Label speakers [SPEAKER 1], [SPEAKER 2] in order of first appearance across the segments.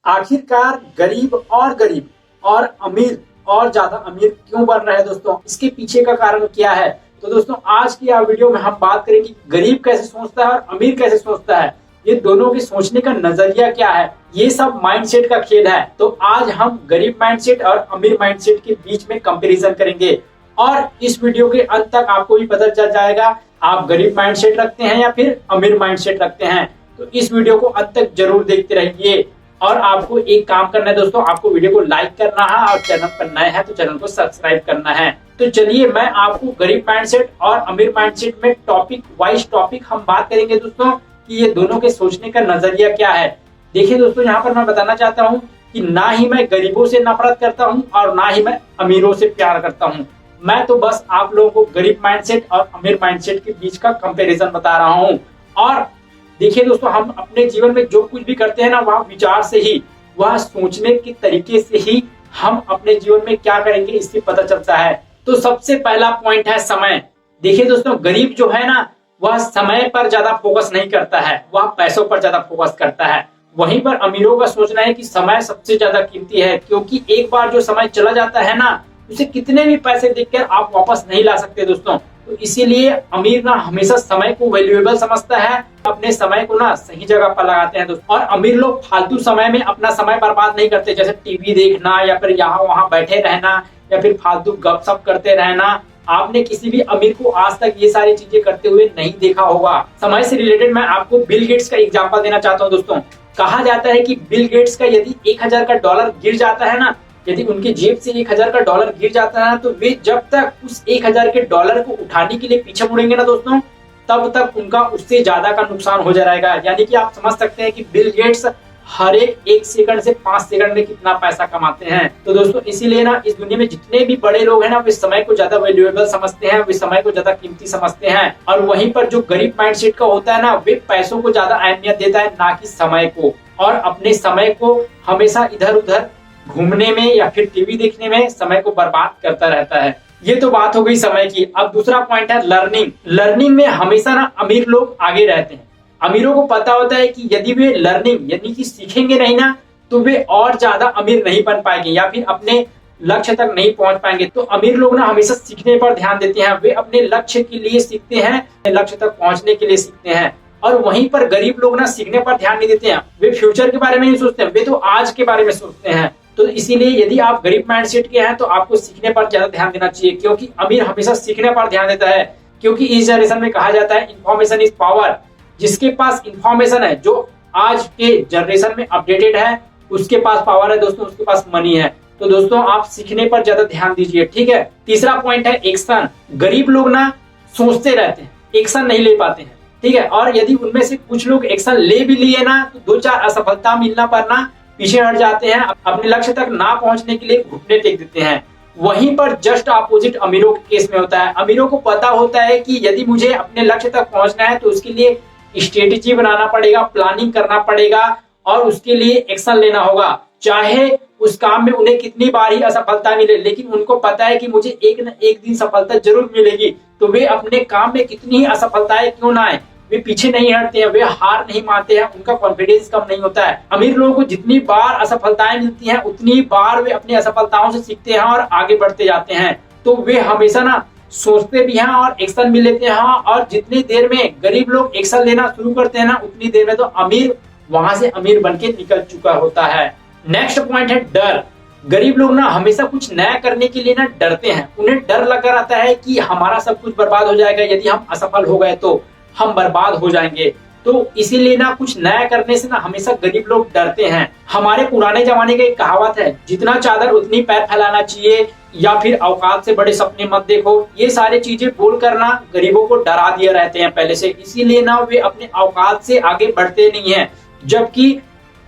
[SPEAKER 1] आखिरकार गरीब और अमीर और ज्यादा अमीर क्यों बन रहे हैं दोस्तों, इसके पीछे का कारण क्या है। तो दोस्तों आज की वीडियो में हम बात करेंगे कि गरीब कैसे सोचता है और अमीर कैसे सोचता है, ये दोनों के सोचने का नजरिया क्या है। ये सब माइंडसेट का खेल है। तो आज हम गरीब माइंडसेट और अमीर माइंडसेट के बीच में कंपैरिजन करेंगे और इस वीडियो के अंत तक आपको भी पता चल जाएगा आप गरीब माइंडसेट रखते हैं या फिर अमीर माइंडसेट रखते हैं। तो इस वीडियो को अंत तक जरूर देखते रहिए और आपको एक काम करना है दोस्तों, आपको वीडियो को लाइक करना है और चैनल पर नए हैं तो चैनल को सब्सक्राइब करना है। तो चलिए मैं आपको गरीब माइंडसेट और अमीर माइंडसेट में टॉपिक वाइज टॉपिक हम बात करेंगे दोस्तों कि ये दोनों के सोचने का नजरिया क्या है। देखिए दोस्तों, यहाँ पर मैं बताना चाहता हूँ कि ना ही मैं गरीबों से नफरत करता हूँ और ना ही मैं अमीरों से प्यार करता हूँ। मैं तो बस आप लोगों को गरीब माइंडसेट और अमीर माइंडसेट के बीच का कंपैरिजन बता रहा हूँ। और देखिए दोस्तों, हम अपने जीवन में जो कुछ भी करते हैं ना, वह विचार से ही, वह सोचने के तरीके से ही हम अपने जीवन में क्या करेंगे इससे पता चलता है। तो सबसे पहला पॉइंट है समय। देखिए दोस्तों, गरीब जो है ना, वह समय पर ज्यादा फोकस नहीं करता है, वह पैसों पर ज्यादा फोकस करता है। वहीं पर अमीरों का सोचना है कि समय सबसे ज्यादा कीमती है, क्योंकि एक बार जो समय चला जाता है ना, उसे कितने भी पैसे देकर आप वापस नहीं ला सकते दोस्तों। तो इसीलिए अमीर ना हमेशा समय को वैल्यूएबल समझता है, अपने समय को ना सही जगह पर लगाते हैं दोस्तों। और अमीर लोग फालतू समय में अपना समय बर्बाद नहीं करते, जैसे टीवी देखना या फिर यहाँ वहाँ बैठे रहना या फिर फालतू गपशप करते रहना। आपने किसी भी अमीर को आज तक ये सारी चीजें करते हुए नहीं देखा होगा। समय से रिलेटेड मैं आपको बिल गेट्स का एग्जांपल देना चाहता हूँ दोस्तों। कहा जाता है कि बिल गेट्स का यदि 1000 का डॉलर गिर जाता है ना, यदि उनकी जेब से 1000 का डॉलर गिर जाता है तो वे जब तक उस 1000 के डॉलर को उठाने के लिए पीछे मुड़ेंगे ना दोस्तों, तब तक उनका उससे ज्यादा का नुकसान हो जाएगा। यानी कि आप समझ सकते हैं कि बिल गेट्स हर एक सेकंड से 5 सेकंड में कितना पैसा कमाते हैं। तो दोस्तों इसीलिए ना इस दुनिया में जितने भी बड़े लोग हैं ना, वे समय को ज्यादा वैल्यूएबल समझते हैं, वे समय को ज्यादा कीमती समझते हैं। और वहीं पर जो गरीब माइंडसेट का होता है ना, वे पैसों को ज्यादा अहमियत देता है, ना कि समय को। और अपने समय को हमेशा इधर उधर घूमने में या फिर टीवी देखने में समय को बर्बाद करता रहता है। ये तो बात हो गई समय की। अब दूसरा पॉइंट है लर्निंग। लर्निंग में हमेशा ना अमीर लोग आगे रहते हैं। अमीरों को पता होता है कि यदि वे लर्निंग यानी कि सीखेंगे नहीं ना, तो वे और ज्यादा अमीर नहीं बन पाएंगे या फिर अपने लक्ष्य तक नहीं पहुंच पाएंगे। तो अमीर लोग ना हमेशा सीखने पर ध्यान देते हैं, वे अपने लक्ष्य के लिए सीखते हैं, लक्ष्य तक पहुंचने के लिए सीखते हैं। और वहीं पर गरीब लोग ना सीखने पर ध्यान नहीं देते हैं, वे फ्यूचर के बारे में नहीं सोचते हैं, वे तो आज के बारे में सोचते हैं। तो इसीलिए यदि आप गरीब माइंडसेट के हैं तो आपको सीखने पर ज्यादा ध्यान देना चाहिए, क्योंकि अमीर हमेशा सीखने पर ध्यान देता है। क्योंकि इस जनरेशन में कहा जाता है इंफॉर्मेशन इज पावर। जिसके पास इंफॉर्मेशन है, जो आज के जनरेशन में अपडेटेड है, उसके पास पावर है दोस्तों, उसके पास मनी है। तो दोस्तों आप सीखने पर ज्यादा ध्यान दीजिए, ठीक है। तीसरा पॉइंट है एक्शन। गरीब लोग ना सोचते रहते हैं, एक्शन नहीं ले पाते हैं, ठीक है। और यदि उनमें से कुछ लोग एक्शन ले भी लिए ना, तो 2-4 असफलता मिलना पर ना पीछे हट जाते हैं, अपने लक्ष्य तक ना पहुंचने के लिए घुटने टेक देते हैं। वहीं पर जस्ट अपोजिट अमीरों के केस में होता है। अमीरों को पता होता है कि यदि मुझे अपने लक्ष्य तक पहुंचना है तो उसके लिए स्ट्रेटेजी बनाना पड़ेगा, प्लानिंग करना पड़ेगा और उसके लिए एक्शन लेना होगा। चाहे उस काम में उन्हें कितनी बार ही असफलता मिले, लेकिन उनको पता है कि मुझे एक न एक दिन सफलता जरूर मिलेगी। तो वे अपने काम में कितनी ही असफलताएं क्यों ना आए, वे पीछे नहीं हटते हैं, वे हार नहीं मानते हैं, उनका कॉन्फिडेंस कम नहीं होता है। अमीर लोगों को जितनी बार असफलताएं मिलती हैं, उतनी बार वे अपनी असफलताओं से सीखते हैं और आगे बढ़ते जाते हैं। तो वे हमेशा ना सोचते भी हैं और एक्शन भी लेते हैं। और जितनी देर में गरीब लोग एक्शन लेना शुरू करते हैं ना, उतनी देर में तो अमीर वहां से अमीर बन के निकल चुका होता है। नेक्स्ट पॉइंट है डर। गरीब लोग ना हमेशा कुछ नया करने के लिए ना डरते हैं। उन्हें डर लगा रहता है कि हमारा सब कुछ बर्बाद हो जाएगा, यदि हम असफल हो गए तो हम बर्बाद हो जाएंगे। तो इसीलिए ना कुछ नया करने से ना हमेशा गरीब लोग डरते हैं। हमारे पुराने जमाने का एक कहावत है, जितना चादर उतनी पैर फैलाना चाहिए, या फिर औकात से बड़े सपने मत देखो। ये सारी चीजें बोलकर ना गरीबों को डरा दिए रहते हैं पहले से, इसीलिए ना वे अपने औकात से आगे बढ़ते नहीं हैं। जबकि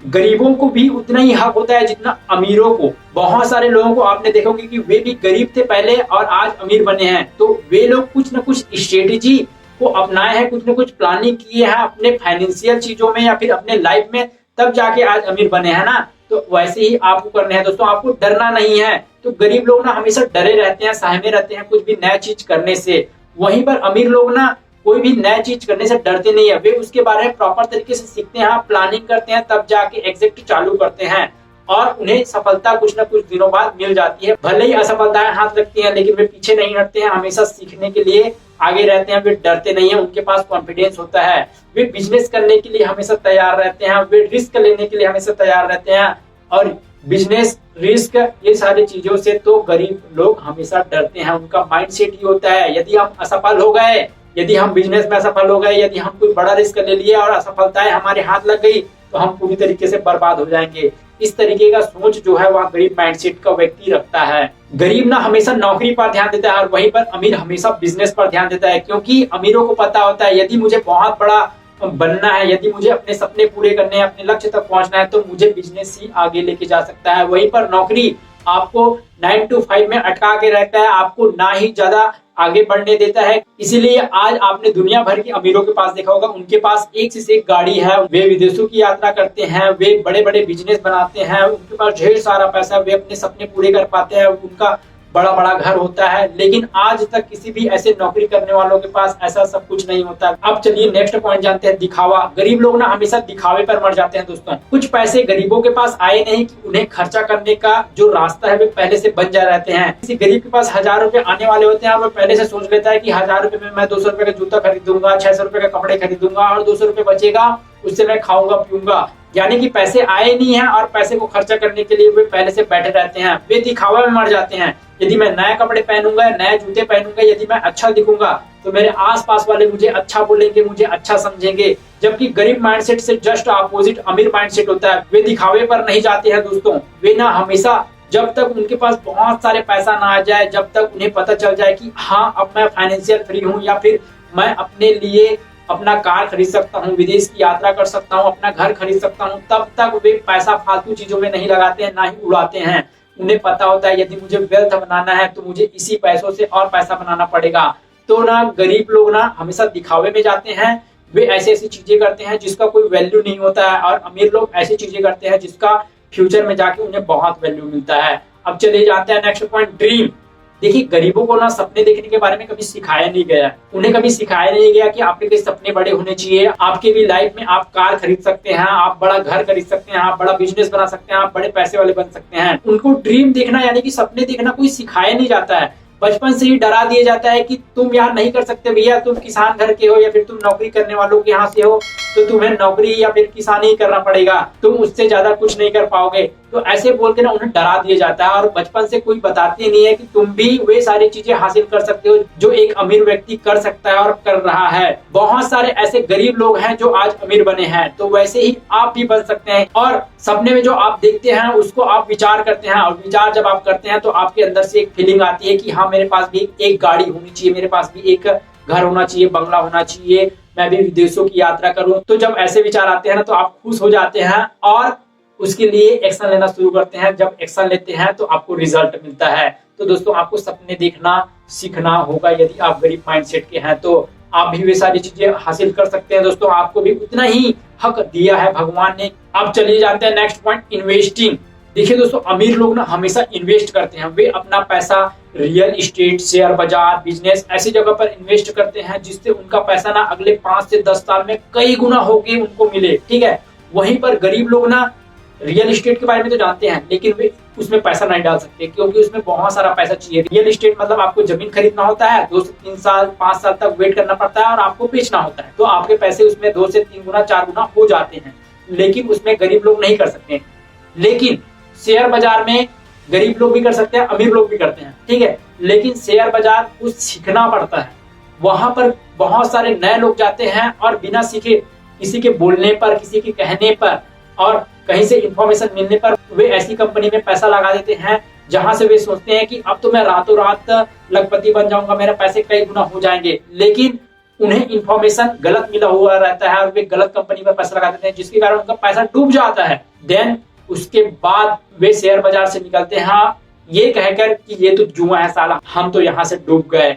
[SPEAKER 1] गरीबों को भी उतना ही हक होता है जितना अमीरों को। बहुत सारे लोगों को आपने देखोगे कि वे भी गरीब थे पहले और आज अमीर बने हैं। तो वे लोग कुछ न कुछ स्ट्रेटेजी को अपनाए हैं, कुछ न कुछ प्लानिंग किए हैं अपने फाइनेंशियल चीजों में या फिर अपने लाइफ में, तब जाके आज अमीर बने हैं ना। तो वैसे ही आपको करने हैं दोस्तों, आपको डरना नहीं है। तो गरीब लोग ना हमेशा डरे रहते हैं, सहमे रहते हैं कुछ भी नया चीज करने से। वहीं पर अमीर लोग ना कोई भी नया चीज करने से डरते नहीं है, वे उसके बारे में प्रॉपर तरीके से सीखते हैं, प्लानिंग करते हैं, तब जाके एग्जैक्ट चालू करते हैं और उन्हें सफलता कुछ न कुछ दिनों बाद मिल जाती है। भले ही असफलताएं हाथ लगती हैं, लेकिन वे पीछे नहीं हटते हैं, हमेशा सीखने के लिए आगे रहते हैं। वे डरते नहीं हैं, उनके पास कॉन्फिडेंस होता है। वे बिजनेस करने के लिए हमेशा तैयार रहते हैं, वे रिस्क लेने के लिए हमेशा तैयार रहते हैं। और बिजनेस, रिस्क, ये सारी चीजों से तो गरीब लोग हमेशा डरते हैं। उनका माइंडसेट ही होता है, यदि हम असफल हो गए, यदि हम बिजनेस में असफल हो गए, यदि हम कोई बड़ा रिस्क ले लिए और असफलताएं हमारे हाथ लग गई, तो हम पूरी तरीके से बर्बाद हो जाएंगे। इस तरीके का सोच जो है वह गरीब माइंडसेट का व्यक्ति रखता है। गरीब ना हमेशा नौकरी पर ध्यान देता है और वहीं पर अमीर हमेशा बिजनेस पर ध्यान देता है, क्योंकि अमीरों को पता होता है यदि मुझे बहुत बड़ा बनना है, यदि मुझे अपने सपने पूरे करने हैं, अपने लक्ष्य तक पहुंचना है, तो मुझे बिजनेस ही आगे लेके जा सकता है। वहीं पर नौकरी आपको 9 to 5 में अटका के रहता है, आपको ना ही ज्यादा आगे बढ़ने देता है। इसीलिए आज आपने दुनिया भर के अमीरों के पास देखा होगा, उनके पास एक से एक गाड़ी है, वे विदेशों की यात्रा करते हैं, वे बड़े बड़े बिजनेस बनाते हैं, उनके पास ढेर सारा पैसा, वे अपने सपने पूरे कर पाते हैं, उनका बड़ा बड़ा घर होता है। लेकिन आज तक किसी भी ऐसे नौकरी करने वालों के पास ऐसा सब कुछ नहीं होता। अब चलिए नेक्स्ट पॉइंट जानते हैं, दिखावा। गरीब लोग ना हमेशा दिखावे पर मर जाते हैं दोस्तों। कुछ पैसे गरीबों के पास आए नहीं कि उन्हें खर्चा करने का जो रास्ता है वे पहले से बन जा रहते हैं। किसी गरीब के पास 1000 रुपए आने वाले होते हैं और वो पहले से सोच लेता है कि 1000 रुपए में मैं 200 रुपए का जूता खरीदूंगा, 600 रुपए का कपड़े खरीदूंगा और 200 रुपए बचेगा, उससे मैं खाऊंगा पीऊंगा। यानी कि पैसे आए नहीं है और पैसे को खर्चा करने के लिए वे पहले से बैठे रहते हैं, वे दिखावा में मर जाते हैं। यदि मैं नए कपड़े पहनूंगा, नए जूते पहनूंगा, यदि मैं अच्छा दिखूंगा तो मेरे आसपास वाले मुझे अच्छा बोलेंगे, मुझे अच्छा समझेंगे। जबकि गरीब माइंडसेट से जस्ट अपोजिट अमीर माइंडसेट होता है, वे दिखावे पर नहीं जाते हैं दोस्तों। वे ना हमेशा, जब तक उनके पास बहुत सारे पैसा ना आ जाए, जब तक उन्हें पता चल जाए कि हाँ अब मैं फाइनेंशियल फ्री हूँ, या फिर मैं अपने लिए अपना कार खरीद सकता हूँ, विदेश की यात्रा कर सकता हूँ, अपना घर खरीद सकता हूँ, तब तक वे पैसा फालतू चीजों में नहीं लगाते हैं, ना ही उड़ाते हैं। उन्हें पता होता है यदि मुझे वेल्थ बनाना है तो मुझे इसी पैसों से और पैसा बनाना पड़ेगा। तो ना गरीब लोग ना हमेशा दिखावे में जाते हैं, वे ऐसी ऐसी चीजें करते हैं जिसका कोई वैल्यू नहीं होता है, और अमीर लोग ऐसी चीजें करते हैं जिसका फ्यूचर में जाके उन्हें बहुत वैल्यू मिलता है। अब चलिए जानते हैं नेक्स्ट पॉइंट, ड्रीम। देखिए गरीबों को ना सपने देखने के बारे में कभी सिखाया नहीं गया, उन्हें कभी सिखाया नहीं गया कि आपके कई सपने बड़े होने चाहिए, आपके भी लाइफ में आप कार खरीद सकते हैं, आप बड़ा घर खरीद सकते हैं, आप बड़ा बिजनेस बना सकते हैं, आप बड़े पैसे वाले बन सकते हैं। उनको ड्रीम देखना यानी कि सपने देखना कोई सिखाया नहीं जाता है। बचपन से ही डरा दिया जाता है कि तुम यार नहीं कर सकते भैया, तुम किसान घर के हो या फिर तुम नौकरी करने वालों के यहाँ से हो, तो तुम्हें नौकरी या फिर किसानी ही करना पड़ेगा, तुम उससे ज्यादा कुछ नहीं कर पाओगे। तो ऐसे बोल के ना उन्हें डरा दिया जाता है, और बचपन से कोई बताते नहीं है कि तुम भी वे सारी चीजें हासिल कर सकते हो जो एक अमीर व्यक्ति कर सकता है और कर रहा है। बहुत सारे ऐसे गरीब लोग हैं जो आज अमीर बने हैं, तो वैसे ही आप भी बन सकते हैं। और सपने में जो आप देखते हैं उसको आप विचार करते हैं, और विचार जब आप करते हैं तो आपके अंदर से एक फीलिंग आती है कि हाँ मेरे पास भी एक गाड़ी होनी चाहिए, मेरे पास भी एक घर होना चाहिए, बंगला होना चाहिए, मैं भी विदेशों की यात्रा करूं। तो जब ऐसे विचार आते हैं ना तो आप खुश हो जाते हैं और उसके लिए एक्शन लेना शुरू करते हैं। जब एक्शन लेते हैं तो आपको रिजल्ट मिलता है। तो दोस्तों आपको सपने देखना सीखना होगा। यदि आप गरीब माइंडसेट के हैं तो आप भी वे सारी चीजें हासिल कर सकते हैं। दोस्तों आपको भी उतना ही हक दिया है भगवान ने। अब चलिए जानते हैं नेक्स्ट पॉइंट, इन्वेस्टिंग। देखिए दोस्तों अमीर लोग ना हमेशा इन्वेस्ट करते हैं, वे अपना पैसा रियल एस्टेट, शेयर बाजार, बिजनेस ऐसी जगह पर इन्वेस्ट करते हैं जिससे उनका पैसा ना अगले 5 से 10 साल में कई गुना होके उनको मिले। ठीक है, वहीं पर गरीब लोग ना रियल एस्टेट के बारे में तो जानते हैं लेकिन वे उसमें पैसा नहीं डाल सकते, क्योंकि उसमें बहुत सारा पैसा चाहिए। रियल एस्टेट मतलब आपको जमीन खरीदना होता है, 2 से 3 साल 5 साल तक वेट करना पड़ता है और आपको बेचना होता है, तो आपके पैसे उसमें 2 से 3 गुना 4 गुना हो जाते हैं। लेकिन उसमें गरीब लोग नहीं कर सकते। लेकिन शेयर बाजार में गरीब लोग भी कर सकते हैं, अमीर लोग भी करते हैं। ठीक है, लेकिन शेयर बाजार को सीखना पड़ता है। वहां पर बहुत सारे नए लोग जाते हैं और बिना सीखे, किसी के बोलने पर, किसी के कहने पर और कहीं से इंफॉर्मेशन मिलने पर वे ऐसी कंपनी में पैसा लगा देते हैं जहां से वे सोचते हैं कि अब तो मैं रातों रात लखपति बन जाऊंगा, मेरे पैसे कई गुना हो जाएंगे। लेकिन उन्हें इंफॉर्मेशन गलत मिला हुआ रहता है और वे गलत कंपनी में पैसा लगा देते हैं, जिसके कारण उनका पैसा डूब जाता है। देन उसके बाद वे शेयर बाजार से निकलते हैं ये कहकर कि ये तो जुआ है साला, हम तो यहाँ से डूब गए।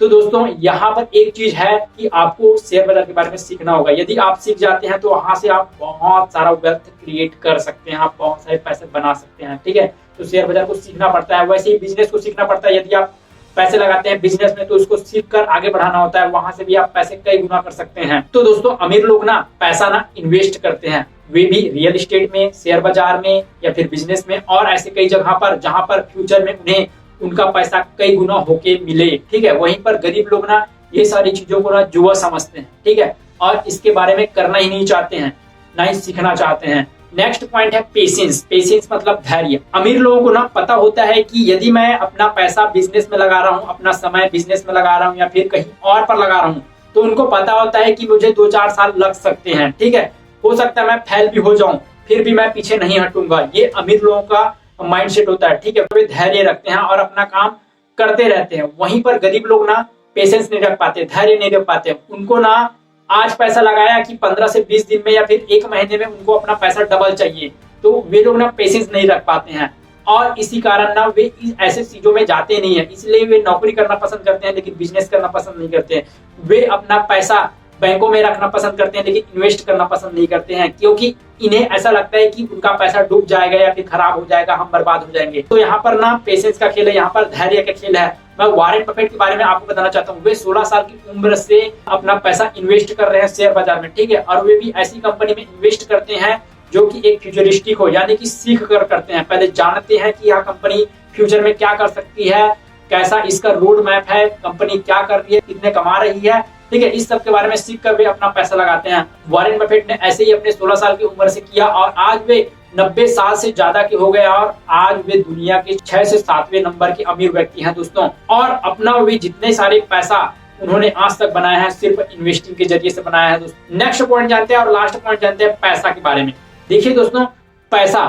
[SPEAKER 1] तो दोस्तों यहाँ पर एक चीज है कि आपको शेयर बाजार के बारे में सीखना होगा। यदि आप सीख जाते हैं तो वहां से आप बहुत सारा वेल्थ क्रिएट कर सकते हैं, आप बहुत सारे पैसे बना सकते हैं। ठीक है, तो शेयर बाजार को सीखना पड़ता है। वैसे ही बिजनेस को सीखना पड़ता है। यदि आप पैसे लगाते हैं बिजनेस में तो उसको सीख कर आगे बढ़ाना होता है, वहां से भी आप पैसे कई गुना कर सकते हैं। तो दोस्तों अमीर लोग ना पैसा ना इन्वेस्ट करते हैं, वे भी रियल एस्टेट में, शेयर बाजार में या फिर बिजनेस में और ऐसे कई जगह पर जहां पर फ्यूचर में उन्हें उनका पैसा कई गुना होके मिले। ठीक है, वहीं पर गरीब लोग ना ये सारी चीजों को ना जुआ समझते हैं। ठीक है, और इसके बारे में करना ही नहीं चाहते हैं, ना ही सीखना चाहते हैं। नेक्स्ट पॉइंट है पेशेंस। पेशेंस मतलब धैर्य। अमीर लोगों को ना पता होता है कि यदि मैं अपना पैसा बिजनेस में लगा रहा हूँ, अपना समय बिजनेस में लगा रहा हूँ या फिर कहीं और पर लगा रहा हूँ, तो उनको पता होता है कि मुझे 2-4 साल लग सकते हैं। ठीक है, हो सकता है मैं फेल भी हो जाऊं, फिर भी मैं पीछे नहीं हटूंगा। ये अमीर लोगों का माइंडसेट होता है। ठीक है, वे धैर्य रखते हैं और अपना काम करते रहते हैं। वहीं पर गरीब लोग ना पेशेंस नहीं रख पाते, धैर्य नहीं रख पाते। उनको ना आज पैसा लगाया कि 15 से 20 दिन में या फिर 1 महीने में उनको अपना पैसा डबल चाहिए, तो वे लोग ना पेशेंस नहीं रख पाते हैं और इसी कारण ना वे ऐसे चीजों में जाते नहीं है। इसलिए वे नौकरी करना पसंद करते हैं लेकिन बिजनेस करना पसंद नहीं करते हैं। वे अपना पैसा बैंकों में रखना पसंद करते हैं लेकिन इन्वेस्ट करना पसंद नहीं करते हैं, क्योंकि इन्हें ऐसा लगता है कि उनका पैसा डूब जाएगा या फिर खराब हो जाएगा, हम बर्बाद हो जाएंगे। तो यहाँ पर ना पेशेंस का खेल है, यहाँ पर धैर्य का खेल है। मैं वॉरेन बफेट के बारे में आपको बताना चाहता हूँ। वे 16 साल की उम्र से अपना पैसा इन्वेस्ट कर रहे हैं शेयर बाजार में। ठीक है, और वे भी ऐसी कंपनी में इन्वेस्ट करते हैं जो कि एक फ्यूचरिस्टिक हो, यानी कि सीख कर करते हैं। पहले जानते हैं कि यह कंपनी फ्यूचर में क्या कर सकती है, कैसा इसका रोड मैप है, कंपनी क्या कर रही है, कितने कमा रही है। ठीक है, इस सब के बारे में सीख कर वे अपना पैसा लगाते हैं। वॉरेन बफेट ने ऐसे ही अपने 16 साल की उम्र से किया और आज वे 90 साल से ज्यादा के हो गए और आज वे दुनिया के 6 से 7वें नंबर के अमीर व्यक्ति हैं दोस्तों। और अपना वे जितने सारे पैसा उन्होंने आज तक बनाया है सिर्फ इन्वेस्टिंग के जरिए से बनाया है दोस्तों। नेक्स्ट पॉइंट जानते हैं और लास्ट पॉइंट जानते हैं पैसा के बारे में। देखिए दोस्तों, पैसा,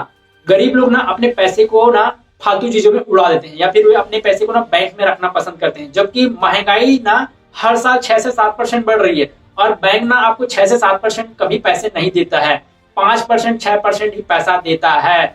[SPEAKER 1] गरीब लोग ना अपने पैसे को ना फालतू चीजों में उड़ा देते हैं या फिर वे अपने पैसे को ना बैंक में रखना पसंद करते हैं, जबकि महंगाई ना हर साल 6 से 7% बढ़ रही है और बैंक ना आपको 6 से 7% कभी पैसे नहीं देता है, 5% 6% ही पैसा देता है।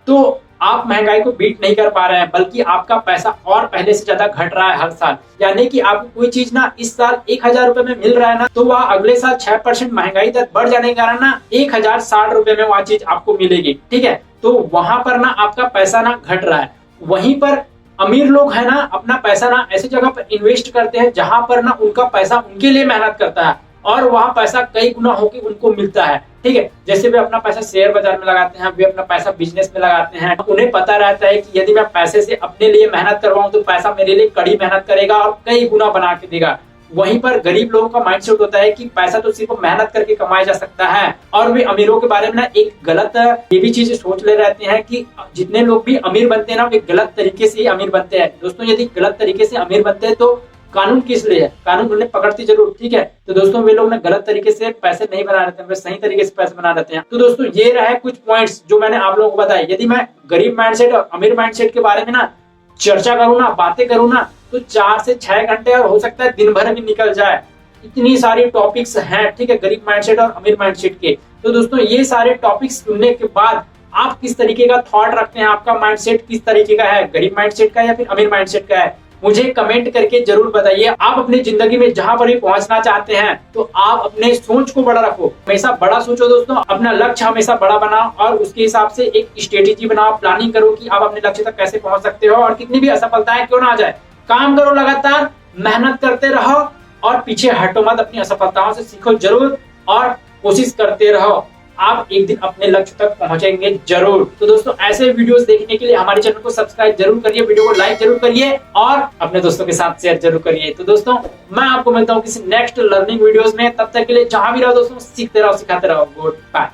[SPEAKER 1] तो आप महंगाई को बीट नहीं कर पा रहे हैं, बल्कि आपका पैसा और पहले से ज्यादा घट रहा है हर साल। यानी कि आपको कोई चीज ना इस साल 1000 रुपए में मिल रहा है ना, तो वह अगले साल 6% महंगाई दर बढ़ जाने के कारण ना 1060 रुपए में वह चीज आपको मिलेगी। ठीक है, तो वहां पर ना आपका पैसा ना घट रहा है। वहीं पर अमीर लोग है ना अपना पैसा ना ऐसी जगह पर इन्वेस्ट करते हैं जहां पर ना उनका पैसा उनके लिए मेहनत करता है और वहां पैसा कई गुना होकर उनको मिलता है। ठीक है, जैसे वे अपना पैसा शेयर बाजार में लगाते हैं, वे अपना पैसा बिजनेस में लगाते हैं। उन्हें पता रहता है कि यदि मैं पैसे से अपने लिए मेहनत करवाऊं तो पैसा मेरे लिए कड़ी मेहनत करेगा और कई गुना बना के देगा। वहीं पर गरीब लोगों का माइंडसेट होता है कि पैसा तो सिर्फ मेहनत करके कमाया जा सकता है और वे अमीरों के बारे में ना एक गलत ये भी चीज सोच ले रहते हैं कि जितने लोग भी अमीर बनते हैं ना वे गलत तरीके से ही अमीर बनते हैं। दोस्तों, यदि गलत तरीके से अमीर बनते हैं तो कानून किस लिए है, कानून उन्हें पकड़ती जरूर। ठीक है, तो दोस्तों वे लोग ना गलत तरीके से पैसे नहीं बना रहते हैं, वे सही तरीके से पैसे बना रहते हैं। तो दोस्तों ये रहे कुछ पॉइंट्स जो मैंने आप लोगों को बताए। यदि मैं गरीब माइंडसेट और अमीर माइंडसेट के बारे में ना चर्चा करूँ ना, बातें करूँ ना, तो 4 से 6 घंटे और हो सकता है दिन भर भी निकल जाए। इतनी सारी टॉपिक्स हैं, ठीक है, गरीब माइंडसेट और अमीर माइंडसेट के। तो दोस्तों ये सारे टॉपिक्स सुनने के बाद आप किस तरीके का थॉट रखते हैं, आपका माइंडसेट किस तरीके का है, गरीब माइंडसेट का या फिर अमीर माइंडसेट का है, मुझे कमेंट करके जरूर बताइए। आप अपनी जिंदगी में जहां पर भी पहुंचना चाहते हैं तो आप अपने सोच को बड़ा रखो, हमेशा बड़ा सोचो दोस्तों, अपना लक्ष्य हमेशा बड़ा बनाओ और उसके हिसाब से एक स्ट्रेटेजी बनाओ, प्लानिंग करो कि आप अपने लक्ष्य तक कैसे पहुंच सकते हो और कितनी भी असफलताएं क्यों ना आ जाए, काम करो, लगातार मेहनत करते रहो और पीछे हटो मत, अपनी असफलताओं से सीखो जरूर और कोशिश करते रहो। आप एक दिन अपने लक्ष्य तक पहुंचेंगे जरूर। तो दोस्तों ऐसे वीडियोस देखने के लिए हमारे चैनल को सब्सक्राइब जरूर करिए, वीडियो को लाइक जरूर करिए और अपने दोस्तों के साथ शेयर जरूर करिए। तो दोस्तों मैं आपको मिलता हूँ किसी नेक्स्ट लर्निंग वीडियोस में, तब तक के लिए जहां भी रहो दोस्तों सीखते रहो, सिखाते रहो। Good bye.